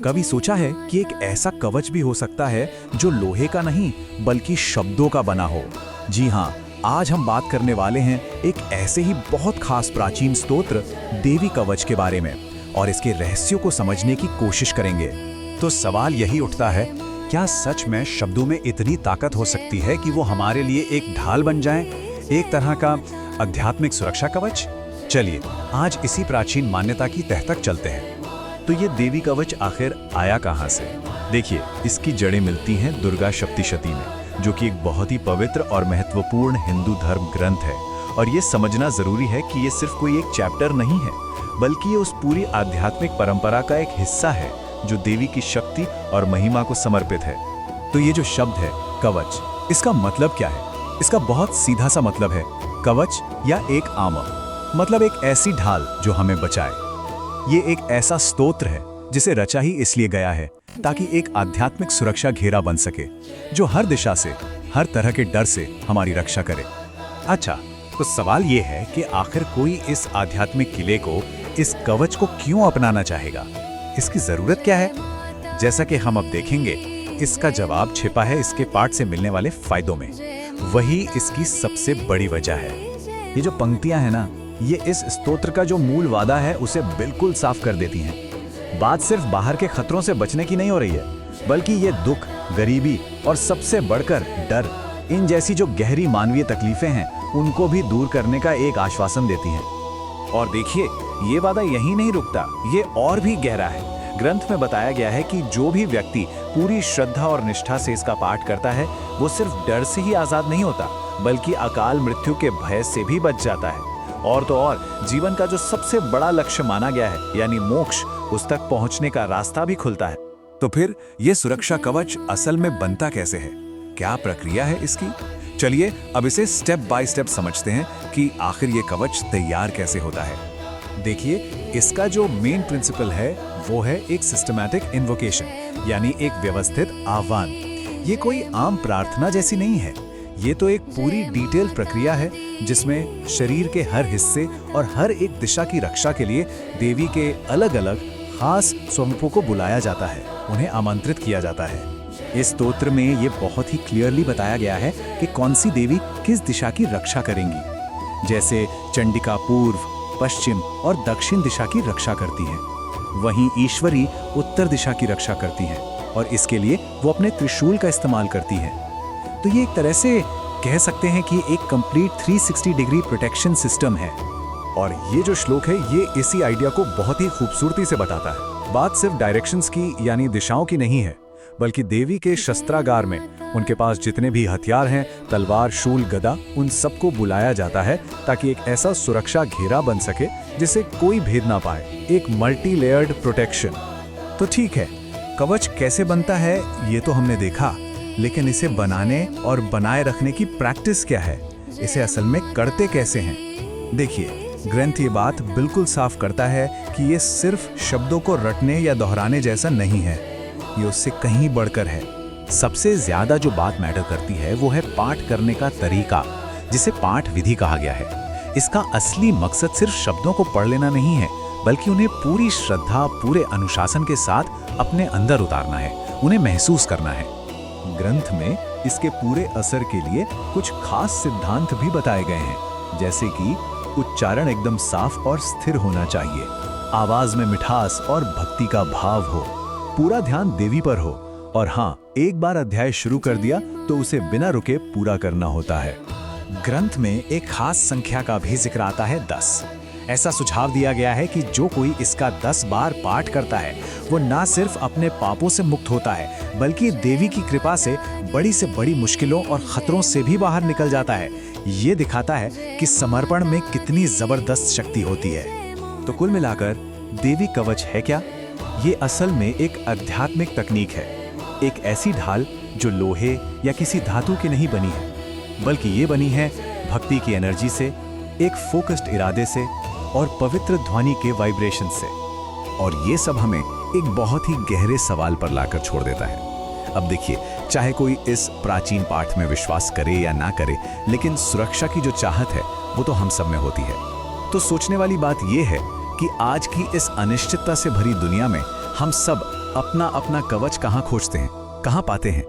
कभी सोचा है कि एक ऐसा कवच भी हो सकता है जो लोहे का नहीं बल्कि शब्दों का बना हो? जी हाँ, आज हम बात करने वाले हैं एक ऐसे ही बहुत खास प्राचीन स्तोत्र देवी कवच के बारे में और इसके रहस्यों को समझने की कोशिश करेंगे। तो सवाल यही उठता है, क्या सच में शब्दों में इतनी ताकत हो सकती है कि वो हमारे लिए एक ढाल बन जाएं, एक तरह का आध्यात्मिक सुरक्षा कवच? चलिए आज इसी प्राचीन मान्यता की तह तक चलते हैं। तो ये देवी कवच आखिर आया कहाँ से? देखिए, इसकी जड़ें मिलती हैं दुर्गा सप्तशती में, जो कि एक बहुत ही पवित्र और महत्वपूर्ण हिंदू धर्म ग्रंथ है। और ये समझना जरूरी है कि ये सिर्फ कोई एक चैप्टर नहीं है, बल्कि ये उस पूरी आध्यात्मिक परंपरा का एक हिस्सा है जो देवी की शक्ति और महिमा को समर्पित है। तो ये जो शब्द है कवच, इसका मतलब क्या है? इसका बहुत सीधा सा मतलब है कवच या एक आर्मर, मतलब एक ऐसी ढाल जो हमें बचाए। ये एक ऐसा स्तोत्र है जिसे रचा ही इसलिए गया है ताकि एक आध्यात्मिक सुरक्षा घेरा बन सके जो हर दिशा से, हर तरह के डर से हमारी रक्षा करे। अच्छा, तो सवाल ये है कि आखिर कोई इस आध्यात्मिक किले को, इस कवच को क्यों अपनाना चाहेगा? इसकी जरूरत क्या है? जैसा कि हम अब देखेंगे, इसका जवाब छिपा है इसके पाठ से मिलने वाले फायदों में। वही इसकी सबसे बड़ी वजह है। ये जो पंक्तियां हैं ना, ये इस स्तोत्र का जो मूल वादा है उसे बिल्कुल साफ कर देती हैं। बात सिर्फ बाहर के खतरों से बचने की नहीं हो रही है, बल्कि ये दुख, गरीबी और सबसे बढ़कर डर, इन जैसी जो गहरी मानवीय तकलीफें हैं उनको भी दूर करने का एक आश्वासन देती हैं। और देखिए, ये वादा यहीं नहीं रुकता, ये और भी गहरा है। ग्रंथ में बताया गया है कि जो भी व्यक्ति पूरी श्रद्धा और निष्ठा से इसका पाठ करता है, वो सिर्फ डर से ही आजाद नहीं होता, बल्कि अकाल मृत्यु के भय से भी बच जाता है। और तो और, जीवन का जो सबसे बड़ा लक्ष्य माना गया है, यानी मोक्ष, उस तक पहुंचने का रास्ता भी खुलता है। तो फिर ये सुरक्षा कवच असल में बनता कैसे है? क्या प्रक्रिया है इसकी? चलिए अब इसे स्टेप बाय स्टेप समझते हैं कि आखिर ये कवच तैयार कैसे होता है। देखिए, इसका जो मेन प्रिंसिपल है वो है एक सिस्टमैटिक इन्वोकेशन, यानी एक व्यवस्थित आह्वान। ये कोई आम प्रार्थना जैसी नहीं है, ये तो एक पूरी डिटेल प्रक्रिया है जिसमें शरीर के हर हिस्से और हर एक दिशा की रक्षा के लिए देवी के अलग अलग खास स्वरूपों को बुलाया जाता है, उन्हें आमंत्रित किया जाता है। इस स्तोत्र में ये बहुत ही क्लियरली बताया गया है कि कौन सी देवी किस दिशा की रक्षा करेंगी। जैसे चंडिका पूर्व, पश्चिम और दक्षिण दिशा की रक्षा करती हैं, वहीं ईश्वरी उत्तर दिशा की रक्षा करती हैं और इसके लिए वो अपने त्रिशूल का इस्तेमाल करती हैं। तो ये एक तरह से कह सकते हैं कि एक कंप्लीट 360 डिग्री प्रोटेक्शन सिस्टम है। और ये जो श्लोक है, ये इसी आइडिया को बहुत ही खूबसूरती से बताता है। बात सिर्फ डायरेक्शंस की, यानी दिशाओं की नहीं है, बल्कि देवी के शस्त्रागार में उनके पास जितने भी हथियार हैं, तलवार, शूल, गदा, उन सबको बुलाया जाता है ताकि एक ऐसा सुरक्षा घेरा बन सके जिसे कोई भेद ना पाए, एक मल्टी लेयर्ड प्रोटेक्शन। तो ठीक है, कवच कैसे बनता है ये तो हमने देखा, लेकिन इसे बनाने और बनाए रखने की प्रैक्टिस क्या है? इसे असल में करते कैसे हैं? देखिए, ग्रंथ ये बात बिल्कुल साफ करता है कि ये सिर्फ शब्दों को रटने या दोहराने जैसा नहीं है, ये उससे कहीं बढ़कर है। सबसे ज्यादा जो बात मैटर करती है वो है पाठ करने का तरीका, जिसे पाठ विधि कहा गया है। इसका असली मकसद सिर्फ शब्दों को पढ़ लेना नहीं है, बल्कि उन्हें पूरी श्रद्धा, पूरे अनुशासन के साथ अपने अंदर उतारना है, उन्हें महसूस करना है। ग्रंथ में इसके पूरे असर के लिए कुछ खास सिद्धांत भी बताए गए हैं, जैसे कि उच्चारण एकदम साफ और स्थिर होना चाहिए, आवाज में मिठास और भक्ति का भाव हो, पूरा ध्यान देवी पर हो, और हाँ, एक बार अध्याय शुरू कर दिया तो उसे बिना रुके पूरा करना होता है। ग्रंथ में एक खास संख्या का भी जिक्र आता है, 10। ऐसा सुझाव दिया गया है कि जो कोई इसका 10 बार पाठ करता है, वो ना सिर्फ अपने पापों से मुक्त होता है, बल्कि देवी की कृपा से बड़ी मुश्किलों और खतरों से भी बाहर निकल जाता है। ये दिखाता है कि समर्पण में कितनी जबरदस्त शक्ति होती है। तो कुल मिलाकर देवी कवच है क्या? ये असल में एक आध्यात्मिक तकनीक है, एक ऐसी ढाल जो लोहे या किसी धातु की नहीं बनी है, बल्कि ये बनी है भक्ति की एनर्जी से, एक फोकस्ड इरादे से और पवित्र ध्वनि के वाइब्रेशन से। और ये सब हमें एक बहुत ही गहरे सवाल पर लाकर छोड़ देता है। अब देखिए, चाहे कोई इस प्राचीन पाठ में विश्वास करे या ना करे, लेकिन सुरक्षा की जो चाहत है वो तो हम सब में होती है। तो सोचने वाली बात ये है कि आज की इस अनिश्चितता से भरी दुनिया में हम सब अपना अपना कवच कहाँ खोजते हैं, कहाँ पाते हैं।